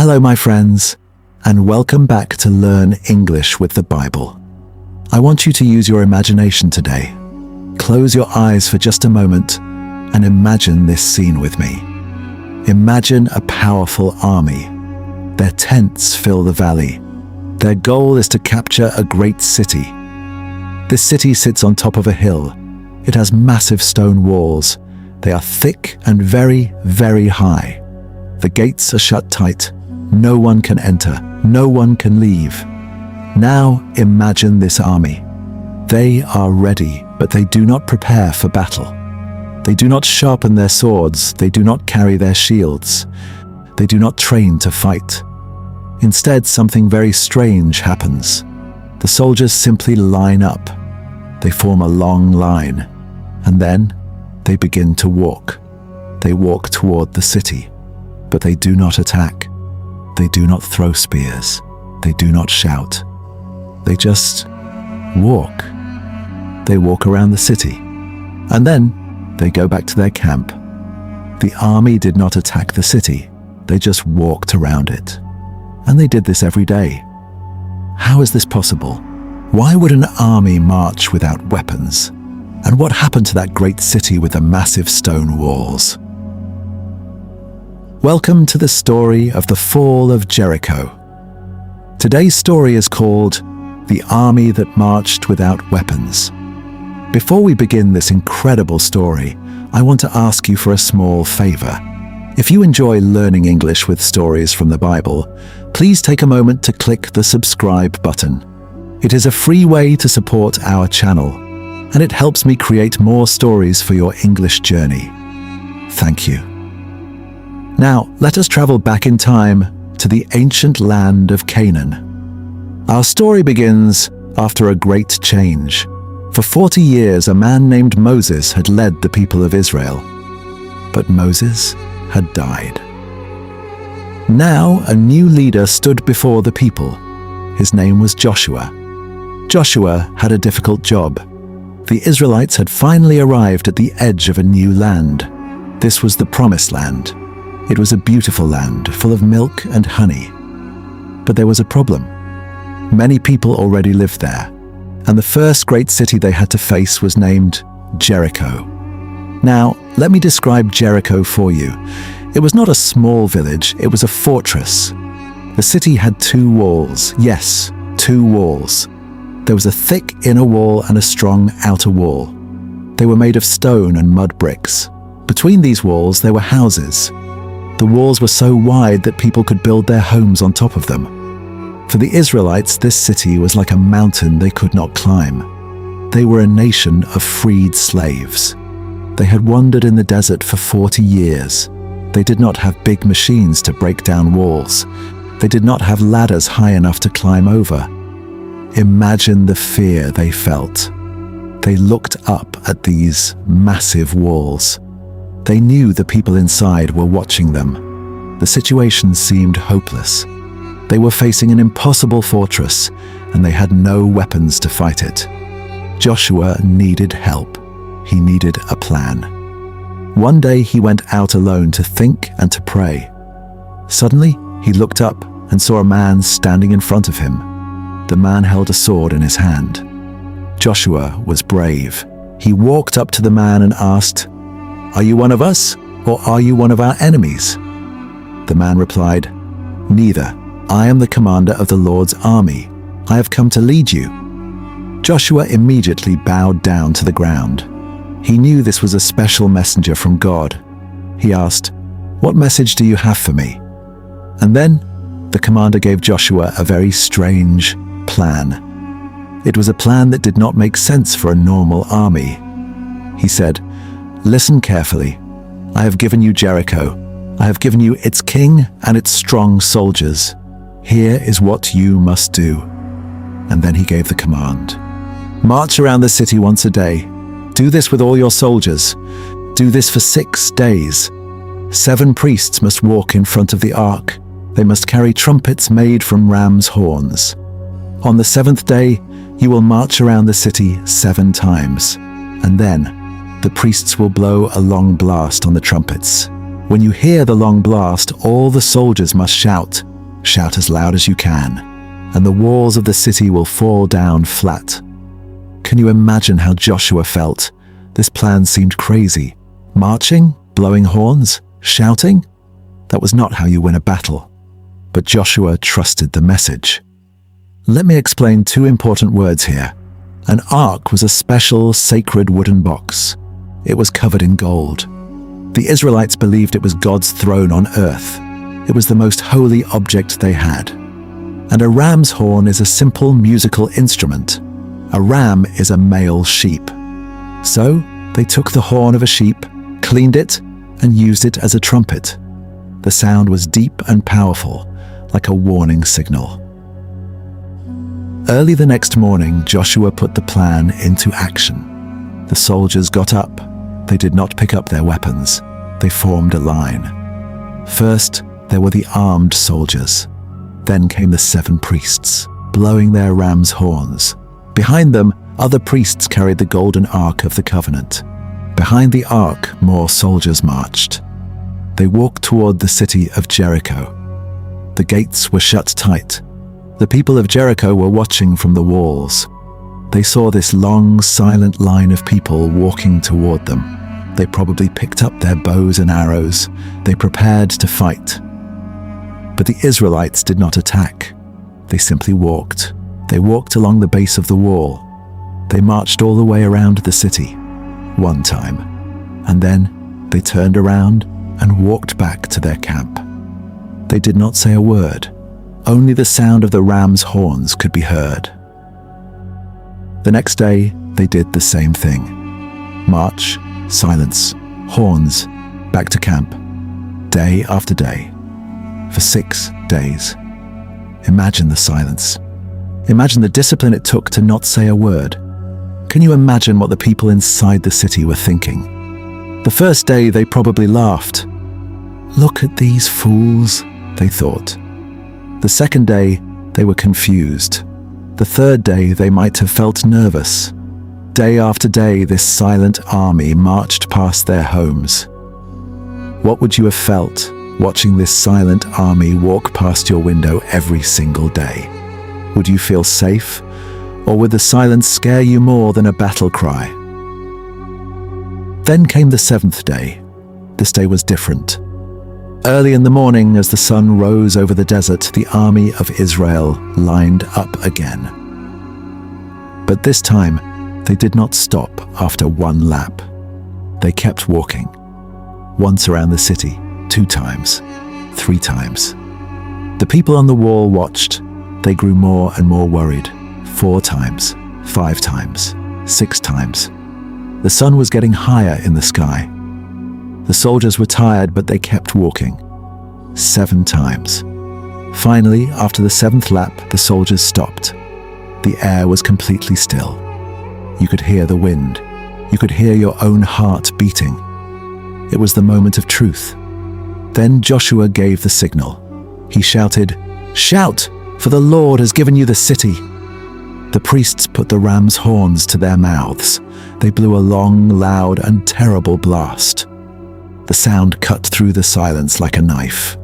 Hello, my friends, and welcome back to Learn English with the Bible. I want you to use your imagination today. Close your eyes for just a moment and imagine this scene with me. Imagine a powerful army. Their tents fill the valley. Their goal is to capture a great city. This city sits on top of a hill. It has massive stone walls. They are thick and very, very high. The gates are shut tight. No one can enter. No one can leave. Now imagine this army. They are ready, but they do not prepare for battle. They do not sharpen their swords. They do not carry their shields. They do not train to fight. Instead, something very strange happens. The soldiers simply line up. They form a long line, and then they begin to walk. They walk toward the city, but they do not attack. They do not throw spears. They do not shout. They just walk. They walk around the city, and then they go back to their camp. The army did not attack the city. They just walked around it. And they did this every day. How is this possible? Why would an army march without weapons? And what happened to that great city with the massive stone walls? Welcome to the story of the fall of Jericho. Today's story is called The Army That Marched Without Weapons. Before we begin this incredible story, I want to ask you for a small favor. If you enjoy learning English with stories from the Bible, please take a moment to click the subscribe button. It is a free way to support our channel, and it helps me create more stories for your English journey. Thank you. Now, let us travel back in time to the ancient land of Canaan. Our story begins after a great change. For 40 years, a man named Moses had led the people of Israel. But Moses had died. Now, a new leader stood before the people. His name was Joshua. Joshua had a difficult job. The Israelites had finally arrived at the edge of a new land. This was the Promised Land. It was a beautiful land, full of milk and honey. But there was a problem. Many people already lived there, and the first great city they had to face was named Jericho. Now, let me describe Jericho for you. It was not a small village, it was a fortress. The city had two walls. Yes, two walls. There was a thick inner wall and a strong outer wall. They were made of stone and mud bricks. Between these walls, there were houses. The walls were so wide that people could build their homes on top of them. For the Israelites, this city was like a mountain they could not climb. They were a nation of freed slaves. They had wandered in the desert for 40 years. They did not have big machines to break down walls. They did not have ladders high enough to climb over. Imagine the fear they felt. They looked up at these massive walls. They knew the people inside were watching them. The situation seemed hopeless. They were facing an impossible fortress, and they had no weapons to fight it. Joshua needed help. He needed a plan. One day he went out alone to think and to pray. Suddenly, he looked up and saw a man standing in front of him. The man held a sword in his hand. Joshua was brave. He walked up to the man and asked, "Are you one of us, or are you one of our enemies?" The man replied, "Neither. I am the commander of the Lord's army. I have come to lead you." Joshua immediately bowed down to the ground. He knew this was a special messenger from God. He asked, "What message do you have for me?" And then the commander gave Joshua a very strange plan. It was a plan that did not make sense for a normal army. He said, "Listen carefully. I have given you Jericho. I have given you its king and its strong soldiers. Here is what you must do." And then he gave the command. March around the city once a day. Do this with all your soldiers. Do this for 6 days. 7 priests must walk in front of the ark. They must carry trumpets made from ram's horns. On the 7th day, you will march around the city 7 times. And then the priests will blow a long blast on the trumpets. When you hear the long blast, all the soldiers must shout, shout as loud as you can, and the walls of the city will fall down flat. Can you imagine how Joshua felt? This plan seemed crazy. Marching, blowing horns, shouting? That was not how you win a battle. But Joshua trusted the message. Let me explain two important words here. An ark was a special, sacred wooden box. It was covered in gold. The Israelites believed it was God's throne on earth. It was the most holy object they had. And a ram's horn is a simple musical instrument. A ram is a male sheep. So they took the horn of a sheep, cleaned it, and used it as a trumpet. The sound was deep and powerful, like a warning signal. Early the next morning, Joshua put the plan into action. The soldiers got up. They did not pick up their weapons. They formed a line. First, there were the armed soldiers. Then came the 7 priests, blowing their ram's horns. Behind them, other priests carried the golden ark of the covenant. Behind the ark, more soldiers marched. They walked toward the city of Jericho. The gates were shut tight. The people of Jericho were watching from the walls. They saw this long, silent line of people walking toward them. They probably picked up their bows and arrows. They prepared to fight. But the Israelites did not attack. They simply walked. They walked along the base of the wall. They marched all the way around the city, one time. And then they turned around and walked back to their camp. They did not say a word. Only the sound of the ram's horns could be heard. The next day, they did the same thing. March, silence, horns, back to camp, day after day, for 6 days. Imagine the silence. Imagine the discipline it took to not say a word. Can you imagine what the people inside the city were thinking? The first day, they probably laughed. Look at these fools, they thought. The second day, they were confused. The third day, they might have felt nervous. Day after day, this silent army marched past their homes. What would you have felt watching this silent army walk past your window every single day? Would you feel safe? Or would the silence scare you more than a battle cry? Then came the 7th day. This day was different. Early in the morning, as the sun rose over the desert, the army of Israel lined up again. But this time, they did not stop after 1 lap. They kept walking. Once around the city, 2 times, 3 times. The people on the wall watched. They grew more and more worried. 4 times, 5 times, 6 times. The sun was getting higher in the sky. The soldiers were tired, but they kept walking. 7 times. Finally, after the 7th lap, the soldiers stopped. The air was completely still. You could hear the wind. You could hear your own heart beating. It was the moment of truth. Then Joshua gave the signal. He shouted, "Shout, for the Lord has given you the city." The priests put the ram's horns to their mouths. They blew a long, loud, and terrible blast. The sound cut through the silence like a knife.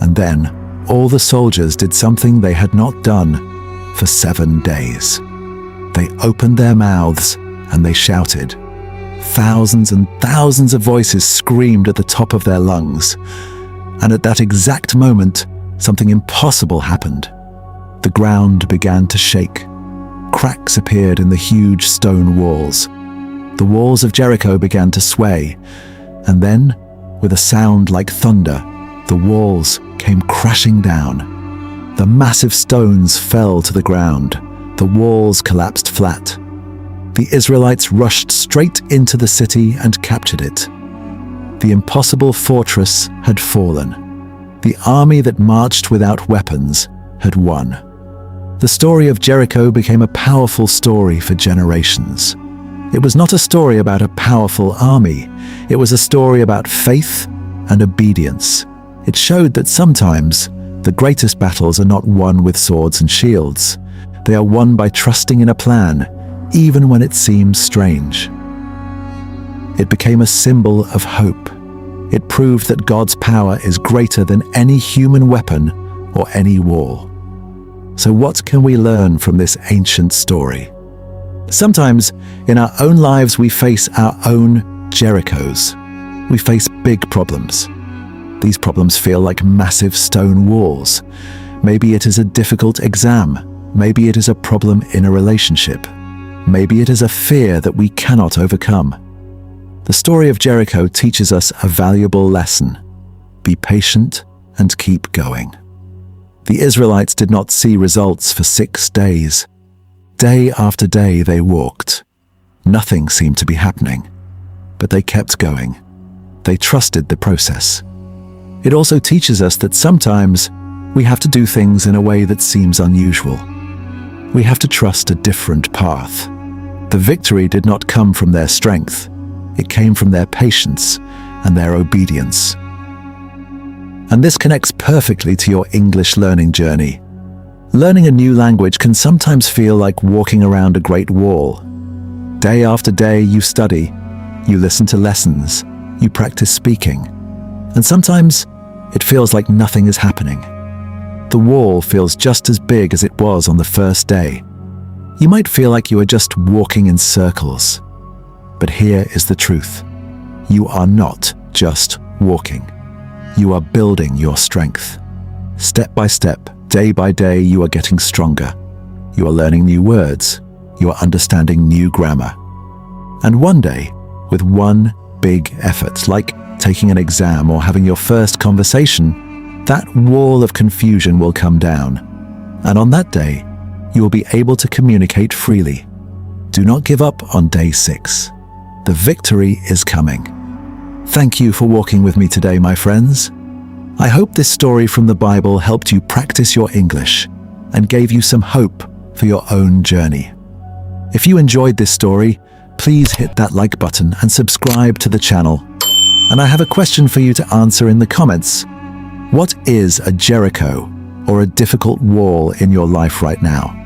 And then, all the soldiers did something they had not done for 7 days. They opened their mouths and they shouted. Thousands and thousands of voices screamed at the top of their lungs. And at that exact moment, something impossible happened. The ground began to shake. Cracks appeared in the huge stone walls. The walls of Jericho began to sway. And then, with a sound like thunder, the walls came crashing down. The massive stones fell to the ground. The walls collapsed flat. The Israelites rushed straight into the city and captured it. The impossible fortress had fallen. The army that marched without weapons had won. The story of Jericho became a powerful story for generations. It was not a story about a powerful army. It was a story about faith and obedience. It showed that sometimes the greatest battles are not won with swords and shields. They are won by trusting in a plan, even when it seems strange. It became a symbol of hope. It proved that God's power is greater than any human weapon or any wall. So what can we learn from this ancient story? Sometimes in our own lives we face our own Jerichos. We face big problems. These problems feel like massive stone walls. Maybe it is a difficult exam. Maybe it is a problem in a relationship. Maybe it is a fear that we cannot overcome. The story of Jericho teaches us a valuable lesson. Be patient and keep going. The Israelites did not see results for 6 days. Day after day they walked. Nothing seemed to be happening, but they kept going. They trusted the process. It also teaches us that sometimes we have to do things in a way that seems unusual. We have to trust a different path. The victory did not come from their strength. It came from their patience and their obedience. And this connects perfectly to your English learning journey. Learning a new language can sometimes feel like walking around a great wall. Day after day you study, you listen to lessons, you practice speaking, and sometimes it feels like nothing is happening. The wall feels just as big as it was on the first day. You might feel like you are just walking in circles. But here is the truth. You are not just walking. You are building your strength. Step by step, day by day, you are getting stronger. You are learning new words. You are understanding new grammar. And one day, with one big effort, like taking an exam or having your first conversation, that wall of confusion will come down. And on that day, you will be able to communicate freely. Do not give up on day 6. The victory is coming. Thank you for walking with me today, my friends. I hope this story from the Bible helped you practice your English and gave you some hope for your own journey. If you enjoyed this story, please hit that like button and subscribe to the channel. And I have a question for you to answer in the comments. What is a Jericho or a difficult wall in your life right now?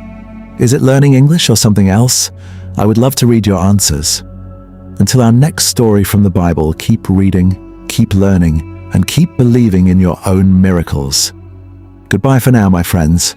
Is it learning English or something else? I would love to read your answers. Until our next story from the Bible, keep reading, keep learning, and keep believing in your own miracles. Goodbye for now, my friends.